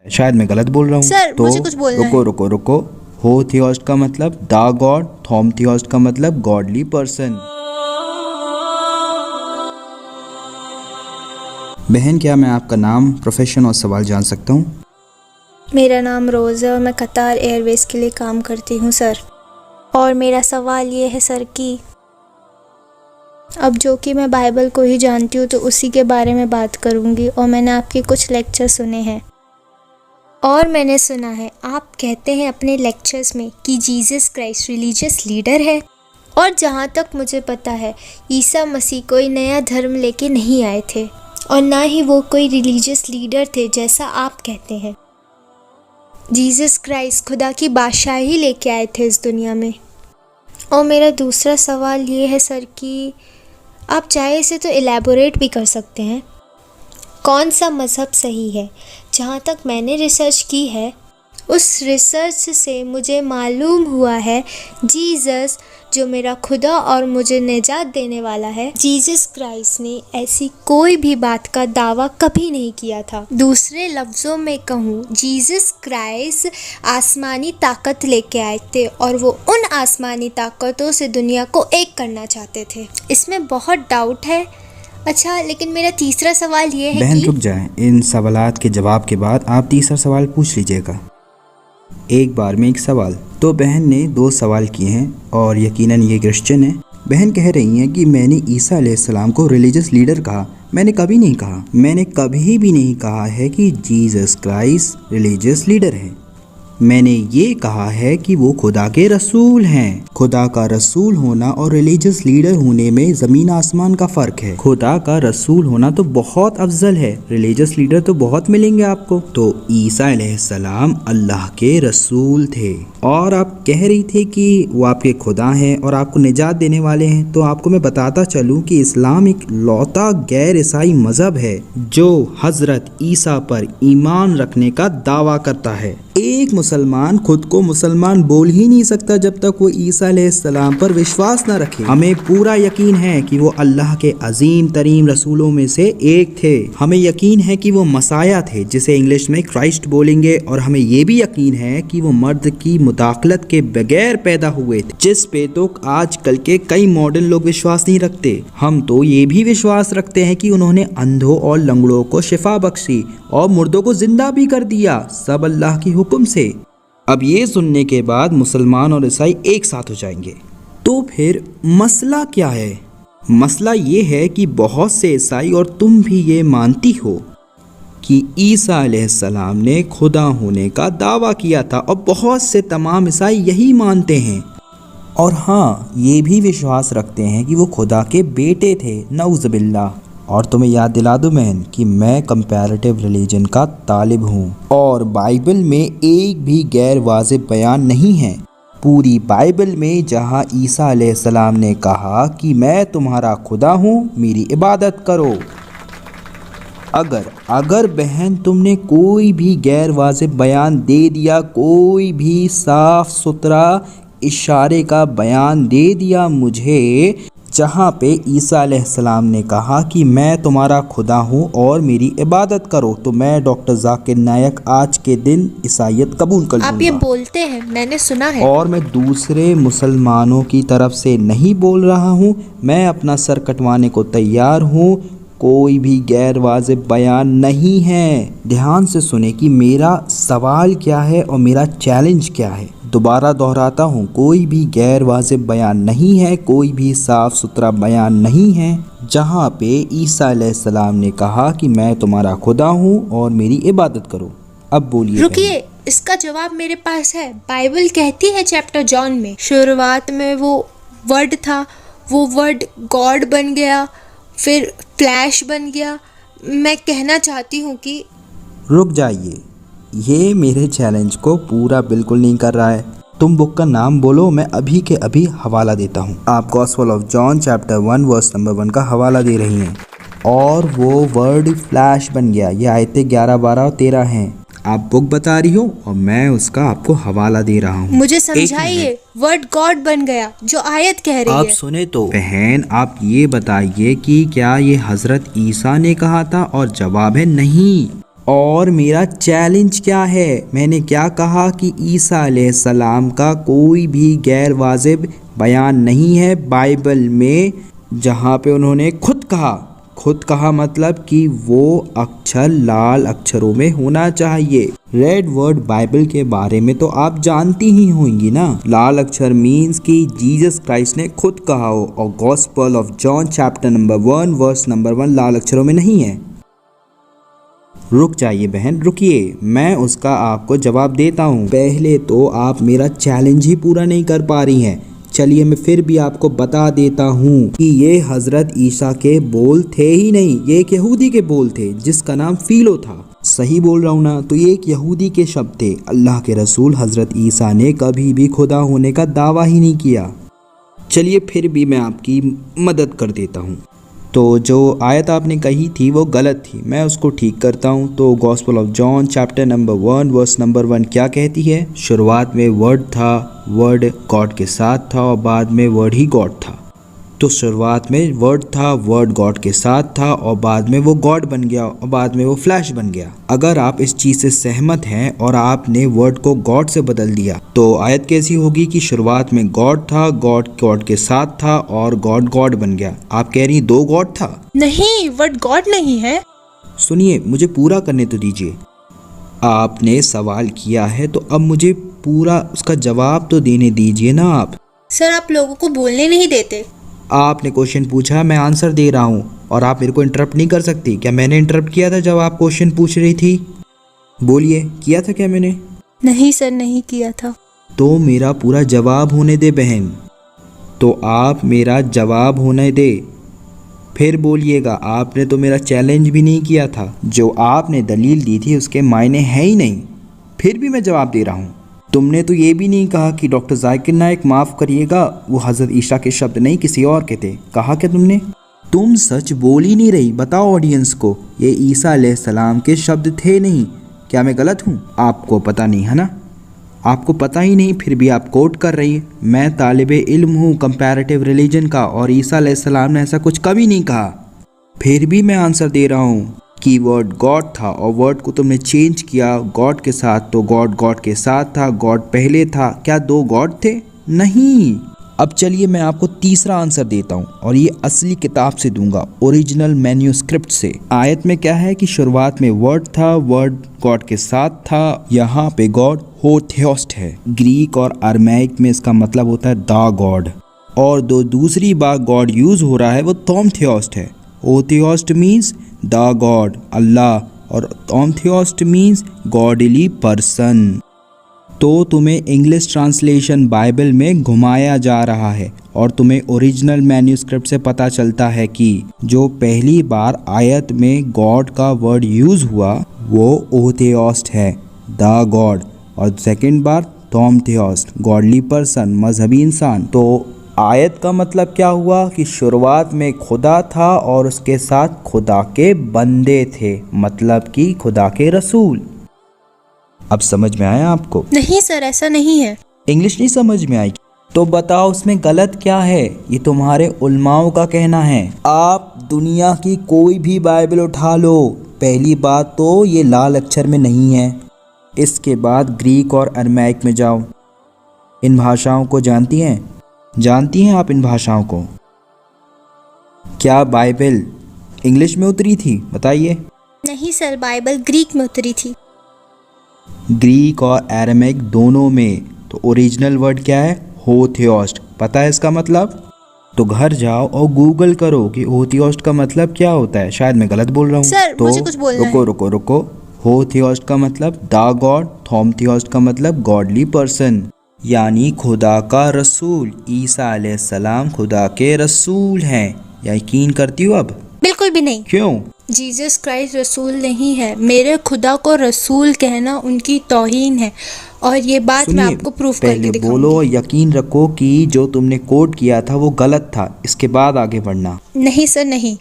शायद मैं गलत बोल रहा हूँ। सर, तो मुझे कुछ बोलना रुको है। रुको रुको। हो थियोस्ट का मतलब द गॉड, थॉम थियोस्ट का मतलब गॉडली पर्सन। बहन, क्या मैं आपका नाम, प्रोफेशन और सवाल जान सकता हूँ? मेरा नाम रोज़ है और मैं कतार एयरवेज़ के लिए काम करती हूँ सर। और मेरा सवाल ये है सर कि अब जो कि मैं बाइबल को ही जानती हूँ तो उसी के बारे में बात करूँगी। और मैंने आपके कुछ लेक्चर सुने हैं और मैंने सुना है आप कहते हैं अपने लेक्चर्स में कि जीसस क्राइस्ट रिलीजियस लीडर है। और जहाँ तक मुझे पता है ईसा मसीह कोई नया धर्म लेके नहीं आए थे और ना ही वो कोई रिलीजियस लीडर थे जैसा आप कहते हैं। जीसस क्राइस्ट खुदा की बादशाही लेके आए थे इस दुनिया में। और मेरा दूसरा सवाल ये है सर कि आप चाहे इसे तो इलेबोरेट भी कर सकते हैं। कौन सा मज़हब सही है? जहाँ तक मैंने रिसर्च की है उस रिसर्च से मुझे मालूम हुआ है जीसस जो मेरा खुदा और मुझे निजात देने वाला है, जीसस क्राइस्ट ने ऐसी कोई भी बात का दावा कभी नहीं किया था। दूसरे लफ्ज़ों में कहूँ, जीसस क्राइस्ट आसमानी ताकत लेके आए थे और वो उन आसमानी ताकतों से दुनिया को एक करना चाहते थे। इसमें बहुत डाउट है। अच्छा, लेकिन मेरा तीसरा सवाल ये है बहन कि रुक जाएं, इन सवालात के जवाब के बाद आप तीसरा सवाल पूछ लीजिएगा। एक बार में एक सवाल। तो बहन ने 2 सवाल किए हैं और यकीनन ये क्रिश्चियन है। बहन कह रही हैं कि मैंने ईसा अलैहिस्सलाम को रिलीजियस लीडर कहा। मैंने कभी नहीं कहा, मैंने कभी भी नहीं कहा है कि जीसस क्राइस्ट रिलीजियस लीडर है। मैंने ये कहा है कि वो खुदा के रसूल हैं। खुदा का रसूल होना और रिलीजियस लीडर होने में ज़मीन आसमान का फ़र्क है। खुदा का रसूल होना तो बहुत अफजल है, रिलीजियस लीडर तो बहुत मिलेंगे आपको। तो ईसा अलैहिस्सलाम अल्लाह के रसूल थे और आप कह रही थी कि वो आपके खुदा हैं और आपको निजात देने वाले हैं। तो आपको मैं बताता चलूँ कि इस्लाम एक लौता गैर ईसाई मज़हब है जो हज़रत ईसा पर ईमान रखने का दावा करता है। एक मुसलमान खुद को मुसलमान बोल ही नहीं सकता जब तक वो ईसा अलैहिस्सलाम पर विश्वास न रखे। हमें पूरा यकीन है कि वो अल्लाह के अजीम तरीन रसूलों में से एक थे। हमें यकीन है कि वो मसाया थे जिसे इंग्लिश में क्राइस्ट बोलेंगे। और हमें ये भी यकीन है कि वो मर्द की मुदाखलत के बगैर पैदा हुए थे, जिस पे तो आजकल के कई मॉडर्न लोग विश्वास नहीं रखते। हम तो ये भी विश्वास रखते हैं कि उन्होंने अंधों और लंगड़ों को शिफा बख्शी और मुर्दों को जिंदा भी कर दिया, सब अल्लाह की हुक्म से। अब ये सुनने के बाद मुसलमान और ईसाई एक साथ हो जाएंगे। तो फिर मसला क्या है? मसला ये है कि बहुत से ईसाई और तुम भी ये मानती हो कि ईसा अलैहिस्सलाम ने खुदा होने का दावा किया था और बहुत से तमाम ईसाई यही मानते हैं। और हाँ, ये भी विश्वास रखते हैं कि वो खुदा के बेटे थे, नऊज़बिल्लाह। और तुम्हें याद दिला दूं बहन कि मैं कंपैरेटिव रिलीजन का तालिब हूँ और बाइबल में एक भी गैर वाजिब बयान नहीं है। पूरी बाइबल में जहाँ ईसा अलैहिस्सलाम ने कहा कि मैं तुम्हारा खुदा हूँ, मेरी इबादत करो। अगर बहन तुमने कोई भी गैर वाजिब बयान दे दिया, कोई भी साफ सुथरा इशारे का बयान दे दिया मुझे जहाँ पे ईसा अलैहिस्सलाम ने कहा कि मैं तुम्हारा खुदा हूँ और मेरी इबादत करो, तो मैं डॉक्टर जाकिर नायक आज के दिन ईसाईयत कबूल कर लूँगा। आप ये बोलते हैं, मैंने सुना है। और मैं दूसरे मुसलमानों की तरफ से नहीं बोल रहा हूँ, मैं अपना सर कटवाने को तैयार हूँ। कोई भी गैर वाजिब बयान नहीं है। ध्यान से सुने कि मेरा सवाल क्या है और मेरा चैलेंज क्या है। दोबारा दोहराता हूँ, कोई भी गैर वाजिब बयान नहीं है, कोई भी साफ सुथरा बयान नहीं है जहाँ पे ईसा अलैहिस्सलाम ने कहा कि मैं तुम्हारा खुदा हूँ और मेरी इबादत करो। अब बोलिए। रुकिए, इसका जवाब मेरे पास है। बाइबल कहती है चैप्टर जॉन में, शुरुआत में वो वर्ड था, वो वर्ड गॉड बन गया, फिर फ्लैश बन गया। मैं कहना चाहती हूँ कि रुक जाइए, ये मेरे चैलेंज को पूरा बिल्कुल नहीं कर रहा है। तुम बुक का नाम बोलो, मैं अभी के अभी हवाला देता हूँ। आप gospel of John chapter 1 verse number 1 का हवाला दे रही हैं और वो वर्ड फ्लैश बन गया। ये आयतें 11, 12 और 13 हैं। आप बुक बता रही हो और मैं उसका आपको हवाला दे रहा हूँ। मुझे समझाइए, वर्ड गॉड बन गया जो आयत कह रही आप है। सुने तो बहन, आप ये बताइए कि क्या ये हजरत ईसा ने कहा था? और जवाब है नहीं। और मेरा चैलेंज क्या है? मैंने क्या कहा कि ईसा अलैहिस्सलाम का कोई भी गैर वाजिब बयान नहीं है बाइबल में, जहाँ पे उन्होंने खुद कहा मतलब कि वो अक्षर लाल अक्षरों में होना चाहिए। रेड वर्ड बाइबल के बारे में तो आप जानती ही होंगी ना। लाल अक्षर मीन्स कि जीसस क्राइस्ट ने खुद कहा हो, और gospel of John chapter number 1 verse number 1 लाल अक्षरों में नहीं है। रुक जाइए बहन, रुकिए, मैं उसका आपको जवाब देता हूँ। पहले तो आप मेरा चैलेंज ही पूरा नहीं कर पा रही हैं। चलिए मैं फिर भी आपको बता देता हूँ कि ये हजरत ईसा के बोल थे ही नहीं, ये एक यहूदी के बोल थे जिसका नाम फीलो था। सही बोल रहा हूँ ना? तो ये एक यहूदी के शब्द थे। अल्लाह के रसूल हजरत ईसा ने कभी भी खुदा होने का दावा ही नहीं किया। चलिए फिर भी मैं आपकी मदद कर देता हूँ। तो जो आयत आपने कही थी वो गलत थी, मैं उसको ठीक करता हूँ। तो gospel of John chapter number 1 verse number 1 क्या कहती है? शुरुआत में वर्ड था, वर्ड गॉड के साथ था और बाद में वर्ड ही गॉड था। तो शुरुआत में वर्ड था, वर्ड गॉड के साथ था और बाद में वो गॉड बन गया और बाद में वो फ्लैश बन गया। अगर आप इस चीज़ से सहमत हैं और आपने वर्ड को गॉड से बदल दिया तो आयत कैसी होगी कि शुरुआत में गॉड था, गॉड गॉड के साथ था और गॉड गॉड बन गया। आप कह रही 2 गॉड था? नहीं, वर्ड गॉड नहीं है। सुनिए, मुझे पूरा करने तो दीजिए। आपने सवाल किया है तो अब मुझे पूरा उसका जवाब तो देने दीजिए ना आप। सर आप लोगों को बोलने नहीं देते। आपने क्वेश्चन पूछा, मैं आंसर दे रहा हूँ और आप मेरे को इंटरप्ट नहीं कर सकती। क्या मैंने इंटरप्ट किया था जब आप क्वेश्चन पूछ रही थी? बोलिए, किया था क्या मैंने? नहीं सर, नहीं किया था। तो मेरा पूरा जवाब होने दे बहन, तो आप मेरा जवाब होने दे, फिर बोलिएगा। आपने तो मेरा चैलेंज भी नहीं किया था, जो आपने दलील दी थी उसके मायने है ही नहीं, फिर भी मैं जवाब दे रहा हूँ। तुमने तो ये भी नहीं कहा कि डॉक्टर जाकिर नाइक माफ़ करिएगा वो हज़रत ईसा के शब्द नहीं किसी और के थे। कहा क्या तुमने? तुम सच बोल ही नहीं रही। बताओ ऑडियंस को, ये ईसा अलैहिस्सलाम के शब्द थे नहीं। क्या मैं गलत हूँ? आपको पता नहीं है ना, आपको पता ही नहीं, फिर भी आप कोट कर रही हैं। मैं तालिबे इल्म हूँ कंपैरेटिव रिलीजन का और ईसा अलैहिस्सलाम ने ऐसा कुछ कभी नहीं कहा। फिर भी मैं आंसर दे रहा हूँ कि वर्ड गॉड था और वर्ड को तुमने चेंज किया गॉड के साथ, तो गॉड गॉड के साथ था, गॉड पहले था। क्या 2 गॉड थे? नहीं। अब चलिए मैं आपको तीसरा आंसर देता हूँ और ये असली किताब से दूंगा, ओरिजिनल मैन्यूस्क्रिप्ट से। आयत में क्या है कि शुरुआत में वर्ड था, वर्ड गॉड के साथ था। यहाँ पे गॉड होथेओस्ट है। ग्रीक और अरमैइक में इसका मतलब होता है द गॉड, और दूसरी बार गॉड यूज हो रहा है वो थोमथेओस्ट है। होथेओस्ट मीन्स द गॉड, अल्लाह, और थोमथेओस्ट मीन्स गॉडली पर्सन। तो तुम्हें इंग्लिश ट्रांसलेशन बाइबल में घुमाया जा रहा है और तुम्हें ओरिजिनल मैन्यूस्क्रिप्ट से पता चलता है कि जो पहली बार आयत में गॉड का वर्ड यूज हुआ वो ओथेओस्ट है, द गॉड, और सेकंड बार थोमथेओस्ट, गॉडली पर्सन, मजहबी इंसान। तो आयत का मतलब क्या हुआ कि शुरुआत में खुदा था और उसके साथ खुदा के बंदे थे, मतलब कि खुदा के रसूल। अब समझ में आया आपको? नहीं सर, ऐसा नहीं है। इंग्लिश नहीं समझ में आई तो बताओ उसमें गलत क्या है? ये तुम्हारे उलमाओं का कहना है। आप दुनिया की कोई भी बाइबल उठा लो, पहली बात तो ये लाल अक्षर में नहीं है। इसके बाद ग्रीक और अरमैइक में जाओ। इन भाषाओं को जानती हैं? जानती हैं आप इन भाषाओं को? क्या बाइबल इंग्लिश में उतरी थी? बताइए। नहीं सर, बाइबल ग्रीक में उतरी थी। ग्रीक और अरमैइक दोनों में। तो ओरिजिनल वर्ड क्या है? होथेओस्ट। पता है इसका मतलब? तो घर जाओ और गूगल करो कि होथेओस्ट का मतलब क्या होता है। शायद मैं गलत बोल रहा हूँ। सर, तो मुझे कुछ बोलना है। रुको। होथेओस्ट का मतलब द गॉड, थोमथेओस्ट का मतलब गॉडली पर्सन, यानी खुदा का रसूल। ईसा अलैहिस्सलाम खुदा के रसूल हैं। यकीन करती हो अब? बिल्कुल भी नहीं। क्यों? जीसस क्राइस्ट रसूल नहीं है। मेरे खुदा को रसूल कहना उनकी तौहीन है और ये बात मैं आपको प्रूफ करके पहले दिखाऊंगी। बोलो, यकीन रखो कि जो तुमने कोट किया था वो गलत था, इसके बाद आगे बढ़ना। नहीं सर, नहीं।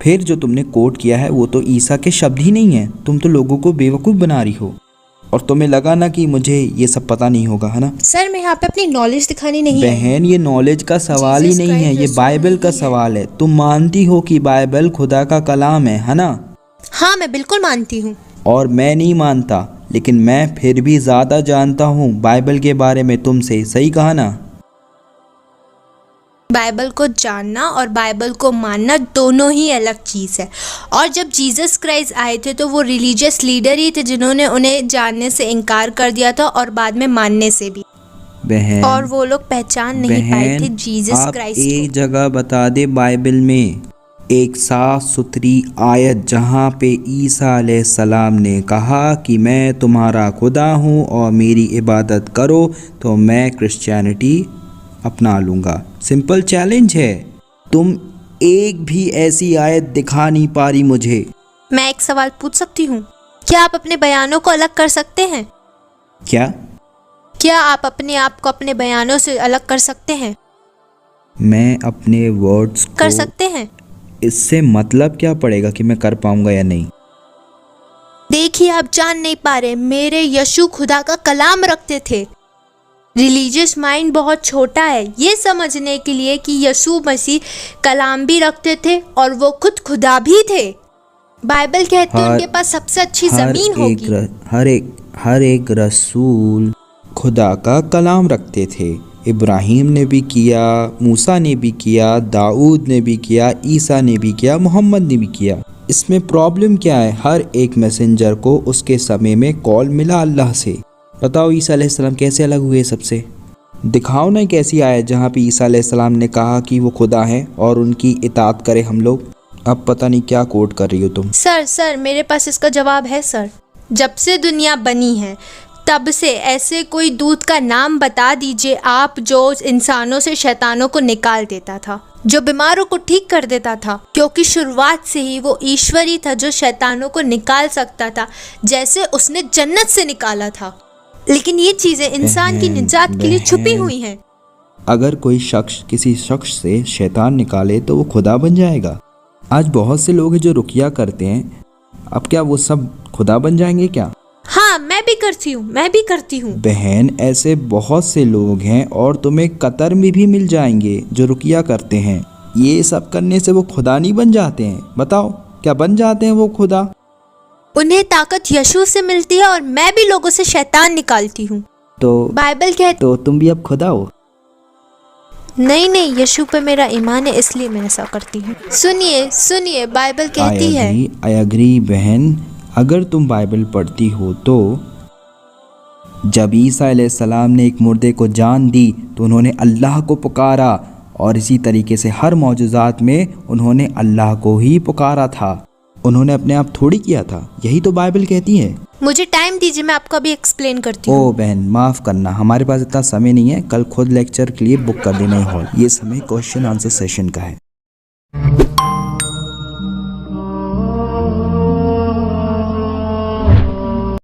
फिर जो तुमने कोट किया है वो तो ईसा के शब्द ही नहीं है। तुम तो लोगों को बेवकूफ़ बना रही हो और तुम्हें लगा ना कि मुझे ये सब पता नहीं होगा, है ना? सर मैं यहाँ पे अपनी नॉलेज दिखानी नहीं है। बहन, ये नॉलेज का सवाल ही नहीं है, ये बाइबल का सवाल है। तुम मानती हो कि बाइबल खुदा का कलाम है ना? हाँ, मैं बिल्कुल मानती हूँ। और मैं नहीं मानता, लेकिन मैं फिर भी ज़्यादा जानता हूँ बाइबल के बारे में तुमसे। सही कहा ना? बाइबल को जानना और बाइबल को मानना दोनों ही अलग चीज़ है। और जब जीसस क्राइस्ट आए थे तो वो रिलीजियस लीडर ही थे जिन्होंने उन्हें जानने से इनकार कर दिया था और बाद में मानने से भी। बहन, और वो लोग पहचान नहीं पाए थे जीसस आप क्राइस्ट एक को। जगह बता दे बाइबल में एक साफ सुथरी आयत जहाँ पे ईसा अलैहिस्सलाम ने कहा कि मैं तुम्हारा खुदा हूँ और मेरी इबादत करो तो मैं क्रिश्चियनिटी अपना लूँगा। सिंपल चैलेंज है। तुम एक भी ऐसी आयत दिखा नहीं पा रही मुझे। मैं एक सवाल पूछ सकती हूँ? क्या आप अपने बयानों को अलग कर सकते हैं? क्या आप अपने आप को अपने बयानों से अलग कर सकते हैं? मैं अपने वर्ड्स को कर सकते हैं। इससे मतलब क्या पड़ेगा कि मैं कर पाऊंगा या नहीं? देखिए, आप जान नहीं पा रहे, मेरे यीशु खुदा का कलाम रखते थे। रिलीजियस माइंड बहुत छोटा है ये समझने के लिए कि यीशु मसीह कलाम भी रखते थे और वो खुद खुदा भी थे। बाइबल कहती है उनके पास सबसे अच्छी जमीन होगी। हर एक रसूल खुदा का कलाम रखते थे। इब्राहिम ने भी किया, मूसा ने भी किया, दाऊद ने भी किया, ईसा ने भी किया, मोहम्मद ने भी किया। इसमें प्रॉब्लम क्या है? हर एक मैसेंजर को उसके समय में कॉल मिला अल्लाह से। बताओ ईसा अलैहिस्सलाम कैसे अलग हुए सबसे? दिखाओ ना एक ऐसी आयत जहाँ पे ईसा अलैहिस्सलाम ने कहा कि वो खुदा हैं और उनकी इताअत करें हम लोग। अब पता नहीं क्या कोट कर रही हो तुम। सर मेरे पास इसका जवाब है सर। जब से दुनिया बनी है तब से ऐसे कोई दूत का नाम बता दीजिए आप जो इंसानों से शैतानों को निकाल देता था, जो बीमारों को ठीक कर देता था, क्योंकि शुरुआत से ही वो ईश्वर ही था जो शैतानों को निकाल सकता था, जैसे उसने जन्नत से निकाला था। लेकिन ये चीजें इंसान की निजात के लिए छुपी हुई हैं। अगर कोई शख्स किसी शख्स से शैतान निकाले तो वो खुदा बन जाएगा। आज बहुत से लोग हैं जो रुकिया करते हैं, अब क्या वो सब खुदा बन जाएंगे क्या? हाँ, मैं भी करती हूँ। बहन, ऐसे बहुत से लोग हैं और तुम्हें कतर में भी मिल जाएंगे जो रुकिया करते हैं। ये सब करने से वो खुदा नहीं बन जाते हैं। बताओ क्या बन जाते हैं वो खुदा? उन्हें ताकत यीशु से मिलती है और मैं भी लोगों से शैतान निकालती हूँ। तो बाइबल कहती तो तुम भी अब खुदा हो? नहीं, यीशु पे मेरा ईमान है इसलिए मैं ऐसा करती हूँ। सुनिए बाइबल कहती है। आई एग्री बहन, अगर तुम बाइबल पढ़ती हो तो जब ईसा अलैहिस्सलाम ने एक मुर्दे को जान दी तो उन्होंने अल्लाह को पुकारा, और इसी तरीके से हर मौजूज़ात में उन्होंने अल्लाह को ही पुकारा था। उन्होंने अपने आप थोड़ी किया था। यही तो बाइबल कहती है। मुझे टाइम दीजिए, मैं आपको अभी एक्सप्लेन करती हूँ। ओ बहन, माफ़ करना, हमारे पास इतना समय नहीं है। कल खुद लेक्चर के लिए बुक कर देना है हॉल। ये समय क्वेश्चन आंसर सेशन का है।